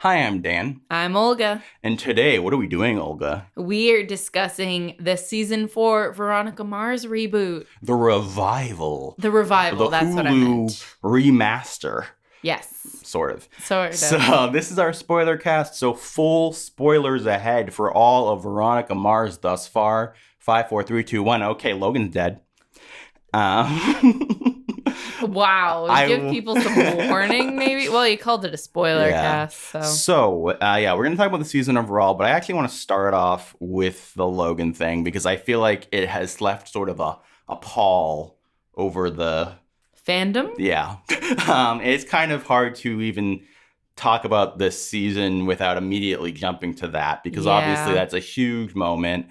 Hi, I'm Dan. I'm Olga. And today, what are we doing, Olga? We are discussing the season 4 Veronica Mars reboot. The revival. The revival, The that's what I Hulu meant. remaster. Yes. Sort of. Sort of. So, this is our spoiler cast. So, full spoilers ahead for all of Veronica Mars thus far. 5, 4, 3, 2, 1. Okay, Logan's dead. Wow. Give people some warning, maybe? Well, you called it a spoiler cast, so. So, we're going to talk about the season overall, but I actually want to start off with the Logan thing because I feel like it has left sort of a pall over the Fandom? Yeah. It's kind of hard to even talk about this season without immediately jumping to that because obviously that's a huge moment.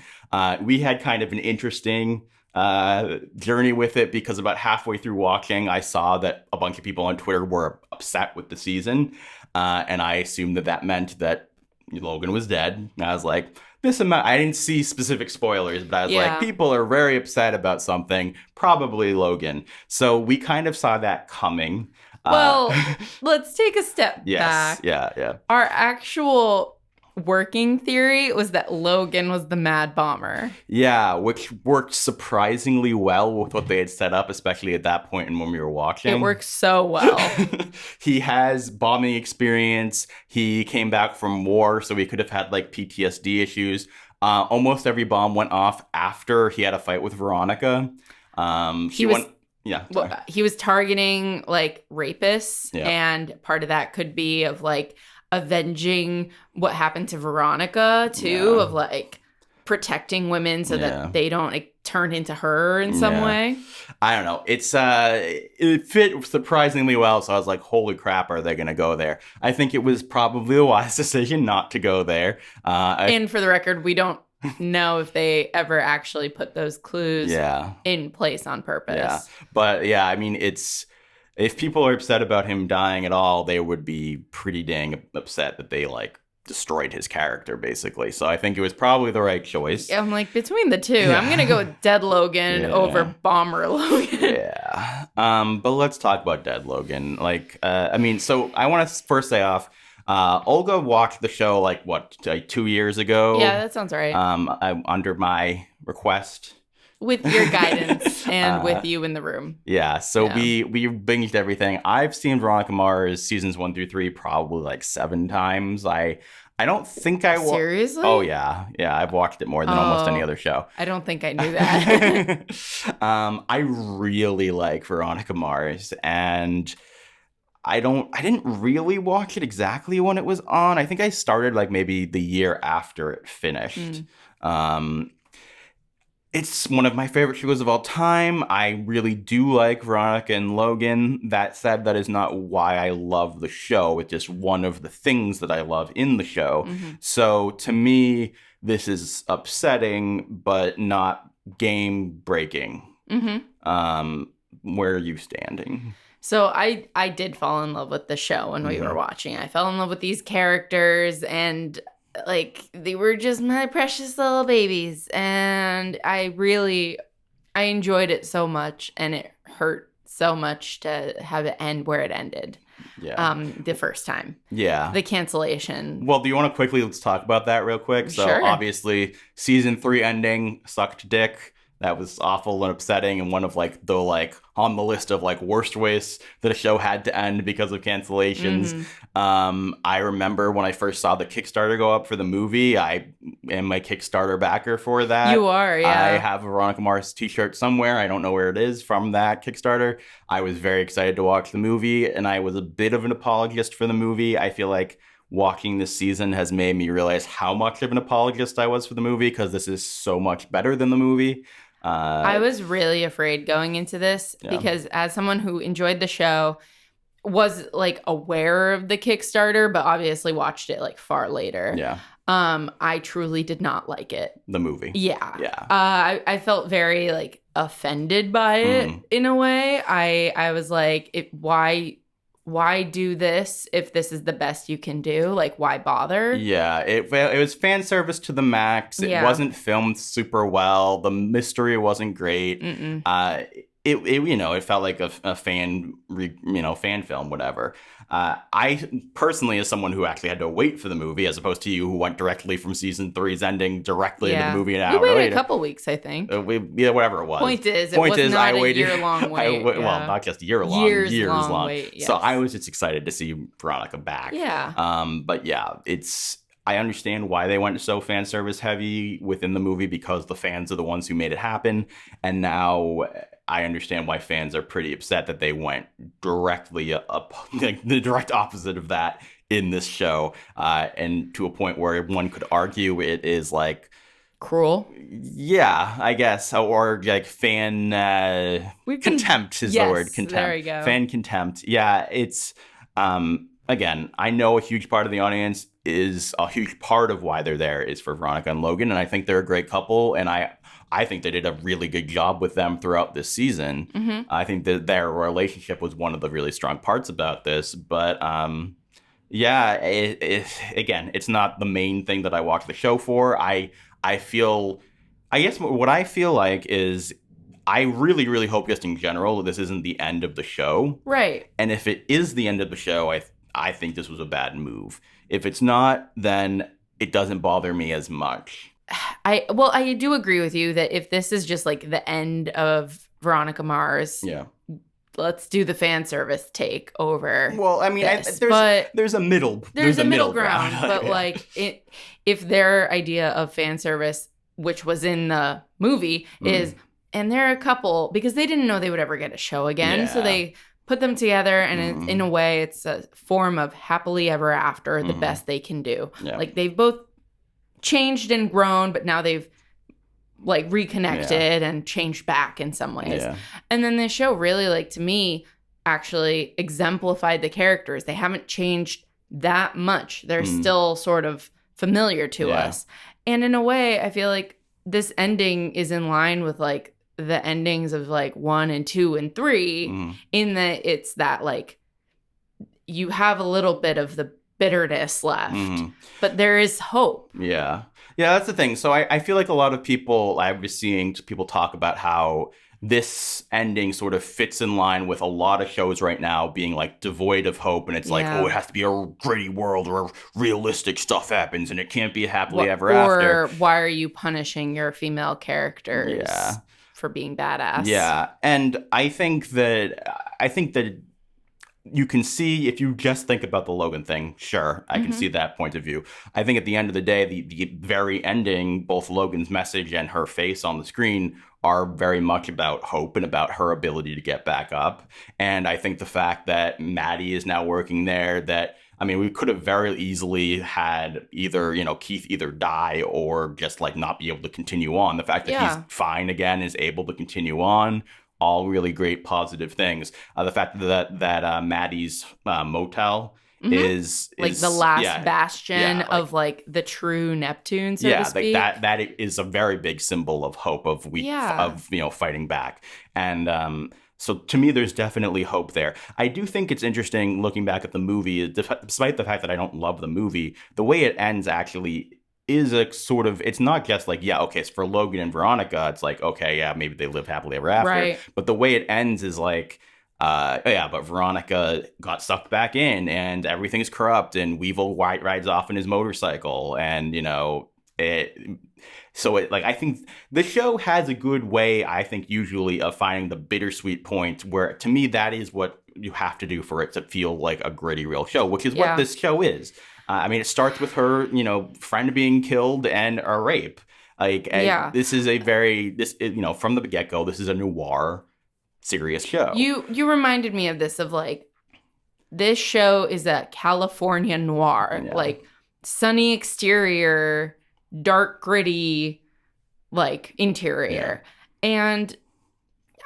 We had kind of an interesting journey with it because about halfway through watching, I saw that a bunch of people on Twitter were upset with the season. And I assumed that meant that Logan was dead. And I was like, I didn't see specific spoilers, but I was like, people are very upset about something, probably Logan. So we kind of saw that coming. Well, let's take a step back. Yeah. Our actual working theory was that Logan was the Mad Bomber. Yeah, which worked surprisingly well with what they had set up, especially at that point and when we were watching. It works so well. He has bombing experience. He came back from war, so he could have had like PTSD issues. Almost every bomb went off after he had a fight with Veronica. He was targeting like rapists, and part of that could be of like avenging what happened to Veronica too, of like protecting women so that they don't like turn into her in some way. I don't know. It fit surprisingly well, so I was like, holy crap, are they gonna go there? I think it was probably a wise decision not to go there. And for the record, we don't know if they ever actually put those clues in place on purpose. Yeah. But I mean, if people are upset about him dying at all, they would be pretty dang upset that they like destroyed his character, basically. So I think it was probably the right choice. I'm like, between the two, I'm going to go with Dead Logan over Bomber Logan. But let's talk about Dead Logan. So I want to first say off, Olga watched the show like 2 years ago. Yeah, that sounds right. Under my request. With your guidance and with you in the room. We binged everything. I've seen Veronica Mars seasons 1 through 3 probably like 7 times. I don't think I Seriously? Oh yeah, I've watched it more than almost any other show. I don't think I knew that. I really like Veronica Mars, and I didn't really watch it exactly when it was on. I think I started like maybe the year after it finished. It's one of my favorite shows of all time. I really do like Veronica and Logan. That said, that is not why I love the show. It's just one of the things that I love in the show. So to me, this is upsetting, but not game-breaking. Where are you standing? So I did fall in love with the show when we were watching. I fell in love with these characters, and like they were just my precious little babies, and I enjoyed it so much, and it hurt so much to have it end where it ended. The first time. The cancellation. Well, do you want to let's talk about that real quick? So obviously season 3 ending sucked dick. That was awful and upsetting, and one of like the on the list of like worst ways that a show had to end because of cancellations. I remember when I first saw the Kickstarter go up for the movie. I am a Kickstarter backer for that. You are, yeah. I have a Veronica Mars t-shirt somewhere. I don't know where it is from that Kickstarter. I was very excited to watch the movie, and I was a bit of an apologist for the movie. I feel like watching this season has made me realize how much of an apologist I was for the movie, because this is so much better than the movie. I was really afraid going into this because as someone who enjoyed the show, was like aware of the Kickstarter, but obviously watched it like far later. I truly did not like it. The movie. I felt very like offended by it in a way. I was like, why do this if this is the best you can do? Like, why bother? Yeah, it was fan service to the max. It wasn't filmed super well. The mystery wasn't great. it felt like a fan film, whatever. I personally, as someone who actually had to wait for the movie, as opposed to you who went directly from season three's ending directly into the movie an hour later. We waited later. a couple weeks, I think. Whatever it was. Point is, I waited a year-long wait. Well, not just year-long, years long. Wait, yes. So I was just excited to see Veronica back. Yeah. But yeah, I understand why they went so fan service heavy within the movie, because the fans are the ones who made it happen. And now I understand why fans are pretty upset that they went directly up, like the direct opposite of that in this show. And to a point where one could argue it is like cruel. Yeah, I guess. Or like fan contempt is the word. Contempt. There you go. Fan contempt. Yeah, it's again, I know a huge part of the audience is a huge part of why they're there is for Veronica and Logan, and I think they're a great couple, and I think they did a really good job with them throughout this season. Mm-hmm. I think that their relationship was one of the really strong parts about this, but yeah, again, it's not the main thing that I watch the show for. I guess what I feel like is I really, really hope just in general this isn't the end of the show. Right. And if it is the end of the show, I think this was a bad move. If it's not, then it doesn't bother me as much. I do agree with you that if this is just like the end of Veronica Mars, let's do the fan service take over. Well, I mean, there's a middle ground. But like, if their idea of fan service, which was in the movie, is, and they're a couple because they didn't know they would ever get a show again, so they put them together, and in a way, it's a form of happily ever after, the best they can do. Yeah. Like they've both changed and grown, but now they've like reconnected and changed back in some ways. Yeah. And then this show really, like, to me, actually exemplified the characters. They haven't changed that much. They're still sort of familiar to us. And in a way, I feel like this ending is in line with like the endings of like 1 and 2 and 3 in that it's that like you have a little bit of the bitterness left, but there is hope. Yeah, that's the thing. So I feel like a lot of people, I was seeing people talk about how this ending sort of fits in line with a lot of shows right now being like devoid of hope, and it's like, oh, it has to be a gritty world where realistic stuff happens and it can't be happily ever after. Or why are you punishing your female characters for being badass? Yeah, and I think that you can see, if you just think about the Logan thing, sure, I can see that point of view. I think at the end of the day, the very ending, both Logan's message and her face on the screen are very much about hope and about her ability to get back up. And I think the fact that Maddie is now working there, we could have very easily had either, Keith either die or just like not be able to continue on. The fact that he's fine again, is able to continue on, all really great positive things. The fact that Maddie's motel is like the last bastion of like the true Neptune, so to speak. Like that is a very big symbol of hope, of fighting back. And so to me, there's definitely hope there. I do think it's interesting looking back at the movie, despite the fact that I don't love the movie, the way it ends actually is a sort of, it's not just like, it's for Logan and Veronica, it's like, okay, maybe they live happily ever after. Right. But the way it ends is like, but Veronica got sucked back in and everything's corrupt and Weevil rides off in his motorcycle and, I think the show has a good way, I think, usually of finding the bittersweet point where, to me, that is what you have to do for it to feel like a gritty, real show, which is what this show is. It starts with her, friend being killed and a rape. This is from the get-go, this is a noir, serious show. You reminded me of this, of like, this show is a California noir, like sunny exterior, dark, gritty, like interior. And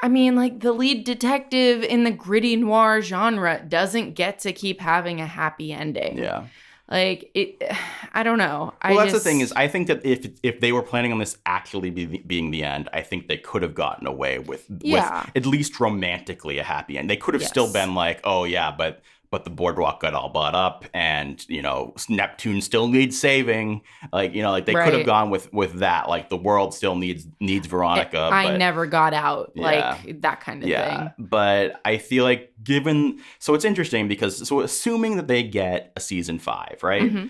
like the lead detective in the gritty noir genre doesn't get to keep having a happy ending. Yeah. Like it, I don't know. That's the thing is, I think that if they were planning on this actually being the end, I think they could have gotten away with at least romantically a happy end. They could have still been like, oh yeah, but but the boardwalk got all bought up, and Neptune still needs saving. Like like they could have gone with that. Like the world still needs Veronica. I never got out, Yeah. like that kind of thing. But I feel like so it's interesting because assuming that they get a season 5, right? Mm-hmm.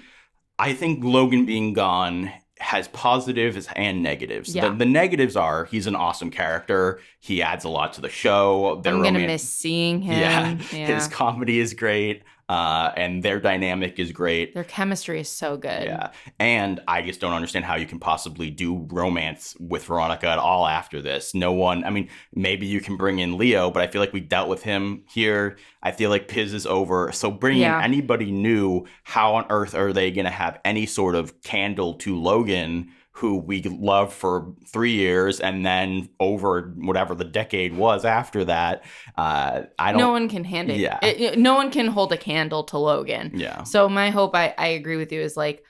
I think Logan being gone has positives and negatives. Yeah. The negatives are he's an awesome character. He adds a lot to the show. I'm going to miss seeing him. Yeah. His comedy is great. And their dynamic is great. Their chemistry is so good. Yeah. And I just don't understand how you can possibly do romance with Veronica at all after this. No one, I mean, maybe you can bring in Leo, but I feel like we dealt with him here. I feel like Piz is over. So bringing in anybody new, how on earth are they going to have any sort of candle to Logan, who we loved for 3 years, and then over whatever the decade was after that? No one can handle it. No one can hold a candle to Logan. Yeah. So my hope, I agree with you, is like,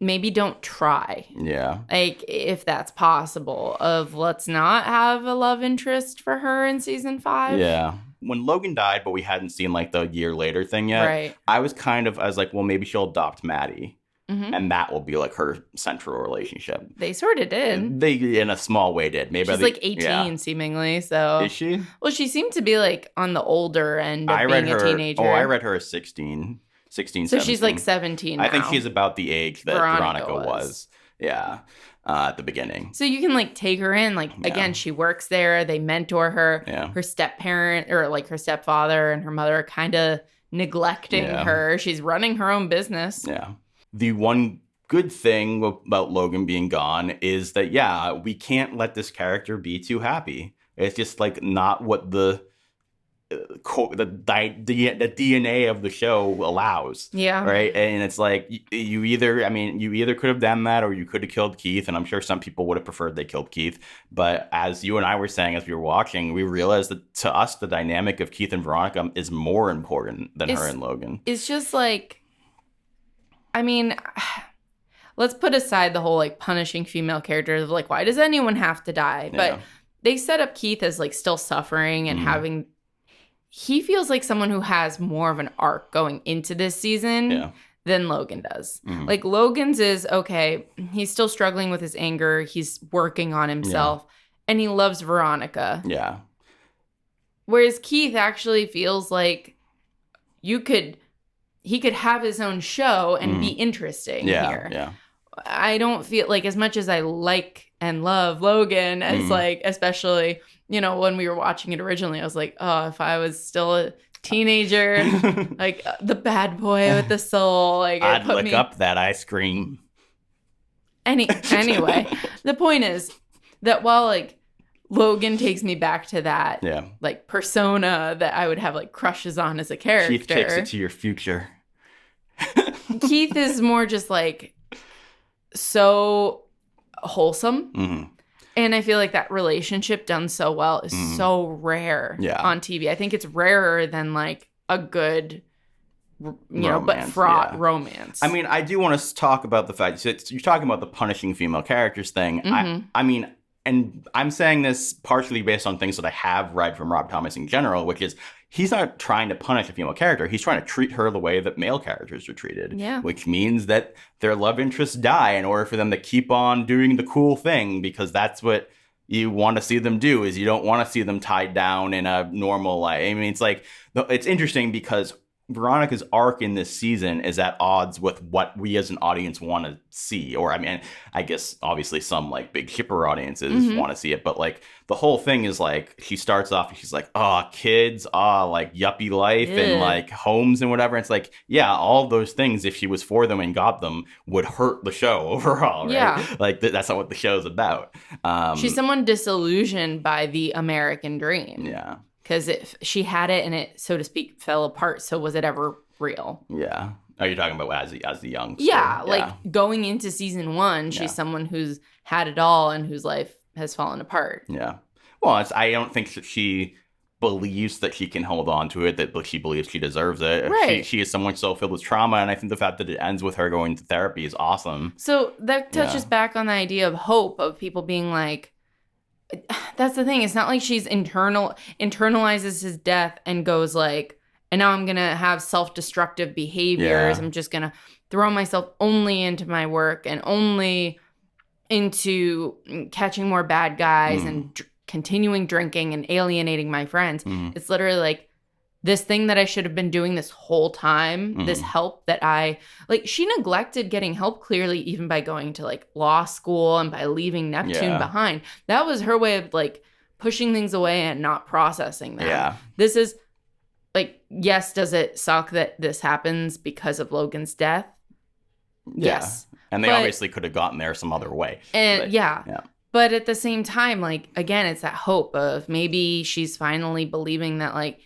maybe don't try. Yeah. Like, if that's possible, let's not have a love interest for her in season 5. Yeah. When Logan died, but we hadn't seen like the year later thing yet, right. I was like, well, maybe she'll adopt Maddie. Mm-hmm. And that will be like her central relationship. They sort of did. They, in a small way, did. Maybe she's like 18, seemingly. So is she? Well, she seemed to be like on the older end of being a teenager. Oh, I read her as 16, so 17. She's like 17 now. I think she's about the age that Veronica was. Yeah, at the beginning. So you can like take her in. Like, again, she works there. They mentor her. Yeah. Her step-parent, or like her stepfather and her mother, are kind of neglecting her. She's running her own business. Yeah. The one good thing about Logan being gone is that, we can't let this character be too happy. It's just like not what the DNA of the show allows. Yeah. Right. And it's like you either could have done that or you could have killed Keith. And I'm sure some people would have preferred they killed Keith. But as you and I were saying as we were watching, we realized that to us, the dynamic of Keith and Veronica is more important than her and Logan. It's just like, I mean, let's put aside the whole like punishing female characters of like, why does anyone have to die? But they set up Keith as like still suffering and he feels like someone who has more of an arc going into this season than Logan does. Mm-hmm. Like Logan's is, okay, he's still struggling with his anger. He's working on himself and he loves Veronica. Yeah. Whereas Keith actually feels like he could have his own show and be interesting here. Yeah. I don't feel like, as much as I like and love Logan, as like, especially, when we were watching it originally, I was like, oh, if I was still a teenager, like the bad boy with the soul, like I'd lick up that ice cream. Anyway, the point is that while like Logan takes me back to that like persona that I would have like crushes on as a character. Keith takes it to your future. Keith is more just like so wholesome. Mm-hmm. And I feel like that relationship done so well is so rare on TV. I think it's rarer than like a good, romance, but fraught romance. I mean, I do want to talk about the fact that you're talking about the punishing female characters thing. Mm-hmm. I mean, and I'm saying this partially based on things that I have read from Rob Thomas in general, which is he's not trying to punish a female character. He's trying to treat her the way that male characters are treated. Yeah. Which means that their love interests die in order for them to keep on doing the cool thing, because that's what you want to see them do. Is you don't want to see them tied down in a normal life. I mean, it's like, it's interesting because Veronica's arc in this season is at odds with what we as an audience want to see. Or, I mean, I guess obviously some like big shipper audiences want to see it, but like the whole thing is like, she starts off and she's like, oh, kids, like yuppie life and like homes and whatever. It's like, yeah, all those things, if she was for them and got them, would hurt the show overall, right? Yeah. Like that's not what the show's about. She's someone disillusioned by the American dream. Yeah. Because if she had it and it, so to speak, fell apart, so was it ever real? Yeah. Are you talking about as the youngster? Yeah, like going into season 1, she's someone who's had it all and whose life has fallen apart. Yeah. Well, I don't think that she believes that she can hold on to it, that she believes she deserves it. Right. She is someone so filled with trauma, and I think the fact that it ends with her going to therapy is awesome. So that touches back on the idea of hope, of people being like, that's the thing. It's not like she's internalizes his death and goes like, and now I'm going to have self-destructive behaviors. I'm just going to throw myself only into my work and only into catching more bad guys and continuing drinking and alienating my friends. It's literally like this thing that I should have been doing this whole time, this help that she neglected getting help clearly even by going to like law school and by leaving Neptune behind. That was her way of like pushing things away and not processing them. Yeah. This is like, yes, does it suck that this happens because of Logan's death? Yeah. Yes. And they obviously could have gotten there some other way. And but at the same time, like, again, it's that hope of maybe she's finally believing that, like,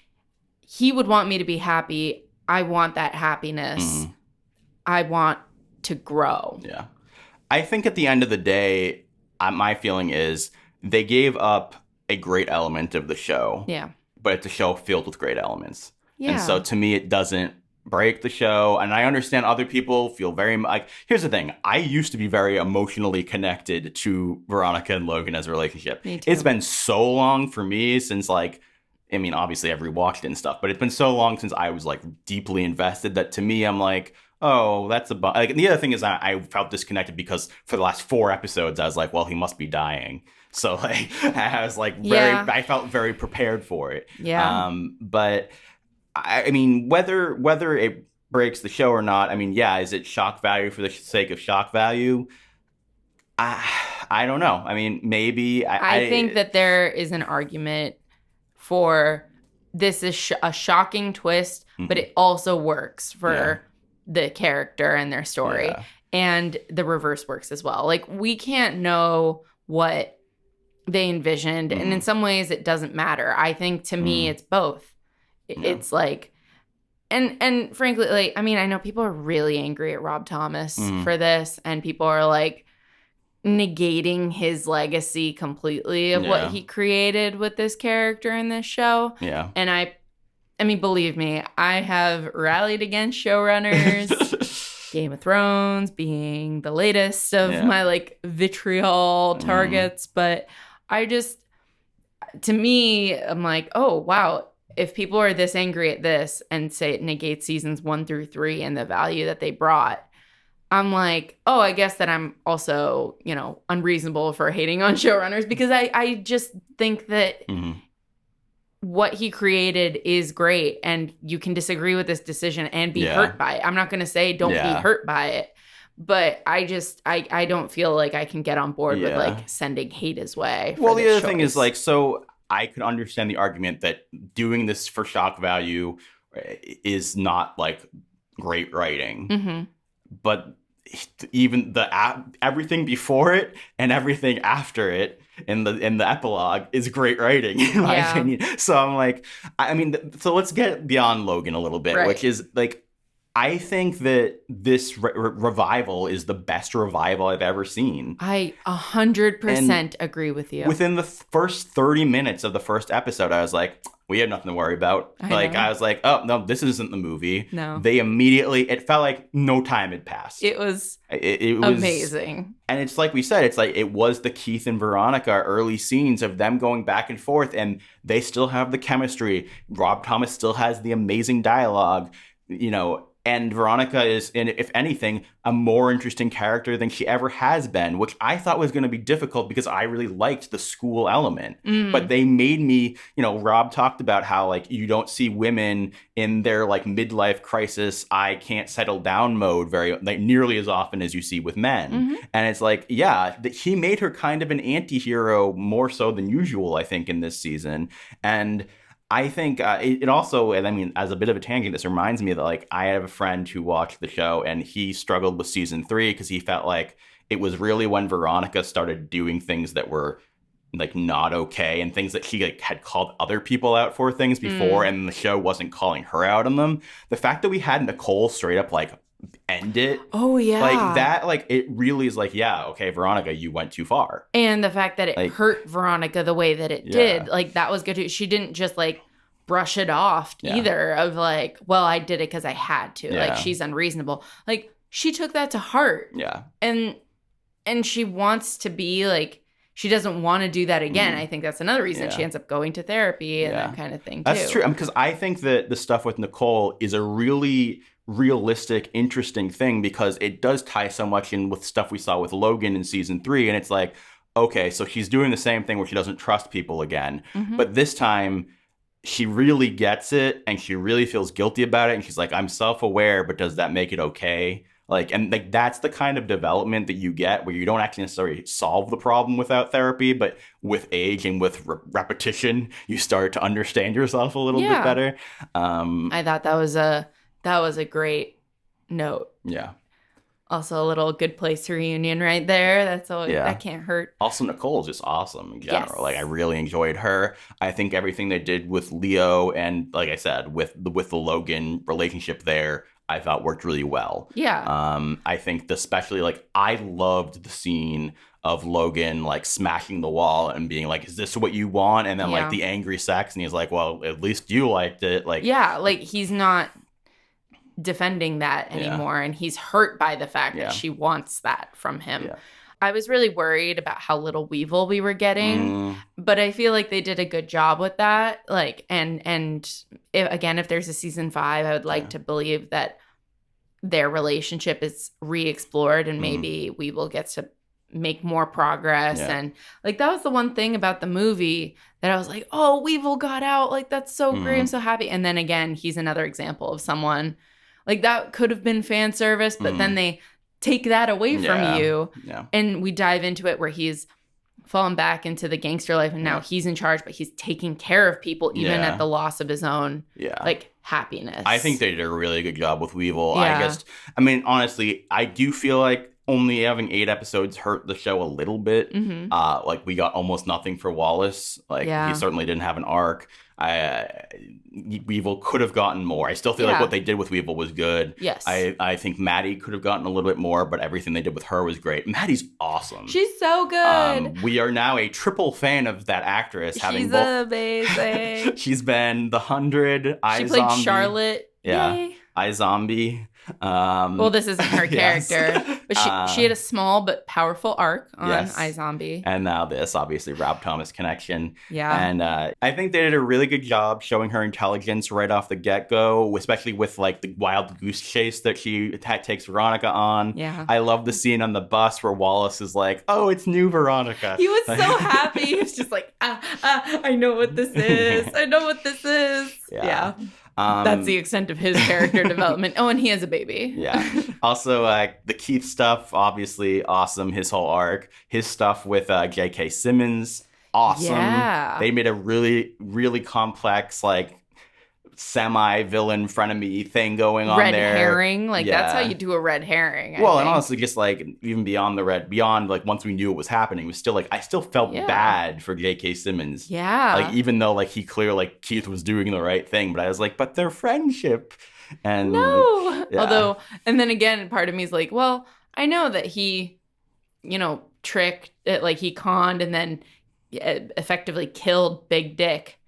he would want me to be happy. I want that happiness. I want to grow. Yeah. I think at the end of the day, my feeling is they gave up a great element of the show. Yeah. But it's a show filled with great elements. Yeah. And so to me, it doesn't break the show. And I understand other people feel very like, here's the thing. I used to be very emotionally connected to Veronica and Logan as a relationship. Me too. It's been so long for me since like, I mean, obviously I've rewatched it and stuff, but it's been so long since I was like deeply invested that to me, I'm like, oh, that's like, and the other thing is I felt disconnected because for the last 4 episodes, I was like, well, he must be dying. So like, I was like, I felt very prepared for it. Yeah. But I mean, whether it breaks the show or not, I mean, yeah, is it shock value for the sake of shock value? I don't know. I mean, maybe. I think that there is an argument for this is a shocking twist, but it also works for the character and their story. Yeah. And the reverse works as well. Like, we can't know what they envisioned. And in some ways, it doesn't matter. I think to me, it's both. It's like, and frankly, like, I mean, I know people are really angry at Rob Thomas for this, and people are like negating his legacy completely of what he created with this character in this show. Yeah. And I mean, believe me, I have rallied against showrunners, Game of Thrones being the latest of my like vitriol targets, but I just, to me, I'm like, oh, wow. If people are this angry at this and say it negates seasons 1 through 3 and the value that they brought, I'm like, oh, I guess that I'm also, unreasonable for hating on showrunners, because I just think that what he created is great, and you can disagree with this decision and be hurt by it. I'm not going to say don't be hurt by it, but I don't feel like I can get on board with like sending hate his way. Well, the other thing is like, so I could understand the argument that doing this for shock value is not like great writing, but even everything before it and everything after it in the epilogue is great writing in my opinion. So I'm like, I mean, so let's get beyond Logan a little bit, which is like, I think that this revival is the best revival I've ever seen. I 100% agree with you. Within the first 30 minutes of the first episode, I was like, we have nothing to worry about. I was like, oh, no, this isn't the movie. No. They immediately, it felt like no time had passed. It was amazing. And it's like we said, it's like it was the Keith and Veronica early scenes of them going back and forth, and they still have the chemistry. Rob Thomas still has the amazing dialogue, and Veronica is, if anything, a more interesting character than she ever has been, which I thought was going to be difficult because I really liked the school element. But they made me, Rob talked about how, like, you don't see women in their, like, midlife crisis, I can't settle down mode nearly as often as you see with men. And it's like, he made her kind of an anti-hero more so than usual, I think, in this season. And I think it also, and I mean, as a bit of a tangent, this reminds me that, like, I have a friend who watched the show and he struggled with season 3 because he felt like it was really when Veronica started doing things that were like not okay and things that she like had called other people out for things before and the show wasn't calling her out on them. The fact that we had Nicole straight up like end it. Oh, yeah. Like that, like it really is like, yeah, okay, Veronica, you went too far. And the fact that it hurt Veronica the way that it did, like that was good too. She didn't just like brush it off either of like, well, I did it because I had to. Like, she's unreasonable. Like, she took that to heart. Yeah. And she wants to be like she doesn't want to do that again. I think that's another reason she ends up going to therapy and that kind of thing, too. That's true. Because I think that the stuff with Nicole is a really realistic, interesting thing because it does tie so much in with stuff we saw with Logan in season 3. And it's like, okay, so she's doing the same thing where she doesn't trust people again. But this time, she really gets it and she really feels guilty about it. And she's like, I'm self-aware, but does that make it okay? Like, and like that's the kind of development that you get where you don't actually necessarily solve the problem without therapy, but with age and with repetition, you start to understand yourself a little bit better. I thought that was a great note. Yeah. Also, a little Good Place reunion right there. That's always, that can't hurt. Also, Nicole's just awesome in general. Yes. Like, I really enjoyed her. I think everything they did with Leo and, like I said, with the Logan relationship there, I thought worked really well. Yeah. I think especially, like, I loved the scene of Logan, like, smashing the wall and being like, is this what you want? And then, like, the angry sex. And he's like, well, at least you liked it. Like, yeah, like, he's not defending that anymore. And he's hurt by the fact that she wants that from him. Yeah. I was really worried about how little Weevil we were getting, but I feel like they did a good job with that. Like, and if there's a season 5, I would like to believe that their relationship is re-explored and maybe Weevil gets to make more progress. And like, that was the one thing about the movie that I was like, oh, Weevil got out. Like, that's so great. I'm so happy. And then again, he's another example of someone like that could have been fan service, but then they take that away from you. Yeah. And we dive into it where he's fallen back into the gangster life and now he's in charge, but he's taking care of people even at the loss of his own like happiness. I think they did a really good job with Weevil. I mean, honestly, I do feel like only having 8 episodes hurt the show a little bit. Like, we got almost nothing for Wallace. Like, he certainly didn't have an arc. Weevil could have gotten more. I still feel like what they did with Weevil was good. Yes. I think Maddie could have gotten a little bit more, but everything they did with her was great. Maddie's awesome. She's so good. We are now a triple fan of that actress. She's amazing. She's been The 100, She played Charlotte. Yeah. Yay. iZombie. Well, this isn't her character, but she had a small but powerful arc on iZombie. And now this, obviously, Rob Thomas connection. Yeah. And I think they did a really good job showing her intelligence right off the get-go, especially with, like, the wild goose chase that she takes Veronica on. Yeah. I love the scene on the bus where Wallace is like, oh, it's new Veronica. He was so happy. He was just like, I know what this is. I know what this is. Yeah. That's the extent of his character development. Oh, and he has a baby. Yeah. Also, the Keith stuff, obviously awesome. His whole arc. His stuff with J.K. Simmons, awesome. Yeah. They made a really, really complex, like, semi-villain frenemy thing going on red there. Red herring. Like, that's how you do a red herring. I think. And honestly, just, like, even beyond like, once we knew it was happening, it was still, like, I still felt bad for J.K. Simmons. Yeah. Like, even though, like, he clearly, like, Keith was doing the right thing, but I was like, but their friendship. And no. Yeah. Although, and then again, part of me is like, well, I know that he, tricked, like, he conned and then effectively killed Big Dick.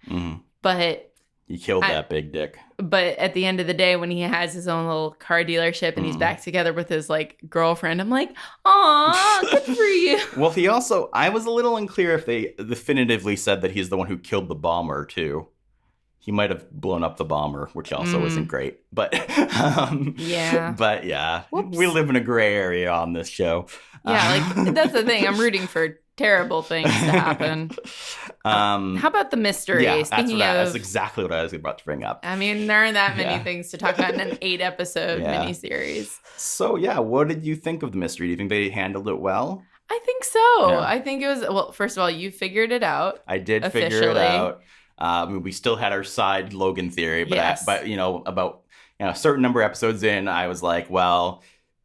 But he killed that big dick. But at the end of the day, when he has his own little car dealership and he's back together with his, like, girlfriend, I'm like, aw, good for you. Well, I was a little unclear if they definitively said that he's the one who killed the bomber, too. He might have blown up the bomber, which also isn't great. But, yeah. But, yeah. Whoops. We live in a gray area on this show. Yeah, like, that's the thing. I'm rooting for terrible things to happen. How about the mystery? Yeah, that's exactly what I was about to bring up. I mean, there aren't that many things to talk about in an 8-episode miniseries. So, yeah, what did you think of the mystery? Do you think they handled it well? I think so. Yeah. I think it was, well, first of all, you figured it out. I did figure it out. We still had our side Logan theory, but about a certain number of episodes in, I was like, well,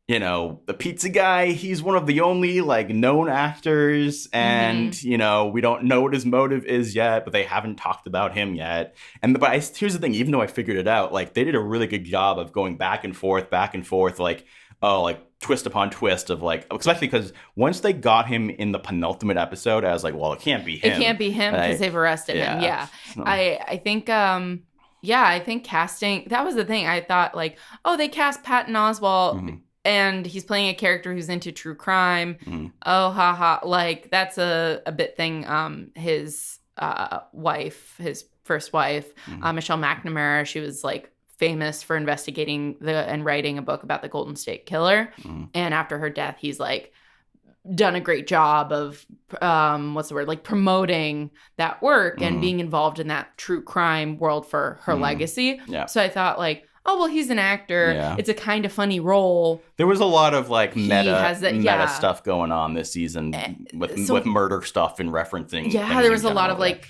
the pizza guy, he's one of the only, like, known actors, and, we don't know what his motive is yet, but they haven't talked about him yet. Here's the thing, even though I figured it out, like, they did a really good job of going back and forth, like, twist upon twist of, like, especially because once they got him in the penultimate episode, I was like, well, it can't be him. It can't be him because they've arrested him. Yeah. So. I think, I think casting, that was the thing. I thought, like, oh, they cast Patton Oswalt and he's playing a character who's into true crime. Mm-hmm. Oh, haha. Like, that's a bit thing. His wife, his first wife, Michelle McNamara, she was like famous for investigating and writing a book about the Golden State Killer. And after her death, he's like done a great job of like promoting that work and being involved in that true crime world for her legacy. Yeah. So I thought like, oh, well, he's an actor. Yeah. It's a kind of funny role. There was a lot of like meta stuff going on this season with murder stuff and referencing. Yeah, there was a lot of like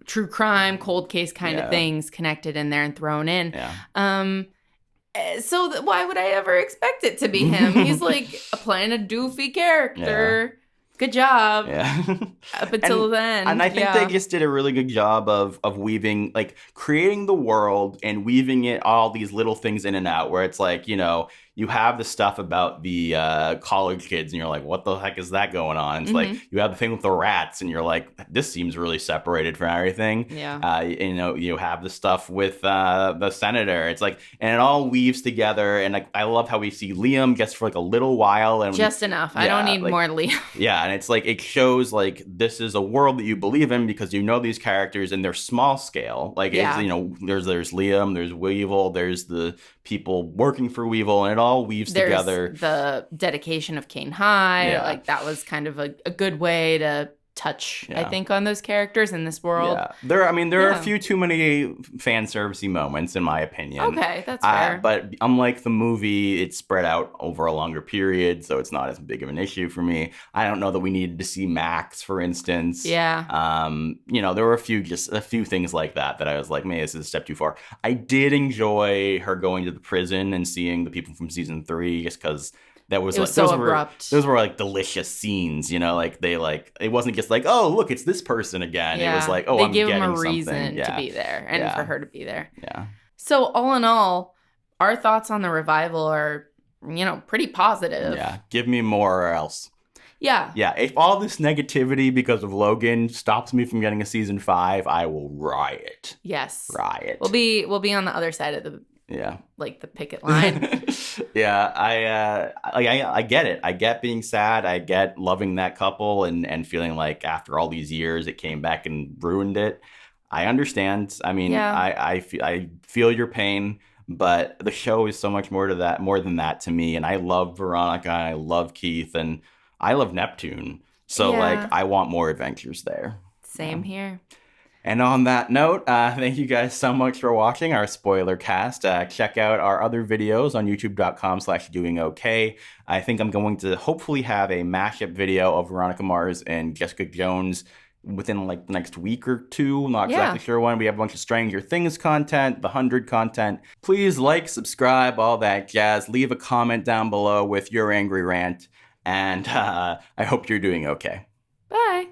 true crime, cold case kind of things connected in there and thrown in. Yeah. So why would I ever expect it to be him? He's like playing a doofy character. Yeah. Good job. Yeah. Up until then. And I think they just did a really good job of weaving, like creating the world and weaving it all these little things in and out where it's like, you know, you have the stuff about the college kids and you're like, what the heck is that going on? It's like you have the thing with the rats and you're like, this seems really separated from everything. Yeah. You know, you have the stuff with the senator. It's like, and it all weaves together. And like, I love how we see Liam just for like a little while. And just enough. I don't need more Liam. Yeah. And it's like, it shows like this is a world that you believe in because you know these characters and they're small scale. Like, it's, you know, there's Liam, there's Weevil, there's the people working for Weevil, and it all weaves together. The dedication of Kane High, like that was kind of a good way to touch, I think, on those characters in this world. Yeah, there are a few too many fan servicey moments, in my opinion. Okay, that's fair. But unlike the movie, it's spread out over a longer period, so it's not as big of an issue for me. I don't know that we needed to see Max, for instance. Yeah. You know, there were a few things like that I was like, man, this is a step too far. I did enjoy her going to the prison and seeing the people from season 3, just because. That was like so abrupt. Those were like delicious scenes, you know. Like it wasn't just like, oh, look, it's this person again. Yeah. It was like, oh, I'm getting something. They give him a reason to be there and for her to be there. Yeah. So all in all, our thoughts on the revival are, you know, pretty positive. Yeah. Give me more or else. Yeah. Yeah. If all this negativity because of Logan stops me from getting a season 5, I will riot. Yes. Riot. We'll be on the other side of the. Yeah. Like the picket line. Yeah, I get it. I get being sad. I get loving that couple and feeling like after all these years it came back and ruined it. I understand. I mean, I feel your pain, but the show is so much more than that to me. And I love Veronica, and I love Keith, and I love Neptune. So like I want more adventures there. Same here. And on that note, thank you guys so much for watching our spoiler cast. Check out our other videos on youtube.com/doingok. I think I'm going to hopefully have a mashup video of Veronica Mars and Jessica Jones within like the next week or two. I'm not exactly sure when. We have a bunch of Stranger Things content, the 100 content. Please like, subscribe, all that jazz. Leave a comment down below with your angry rant. And I hope you're doing okay. Bye.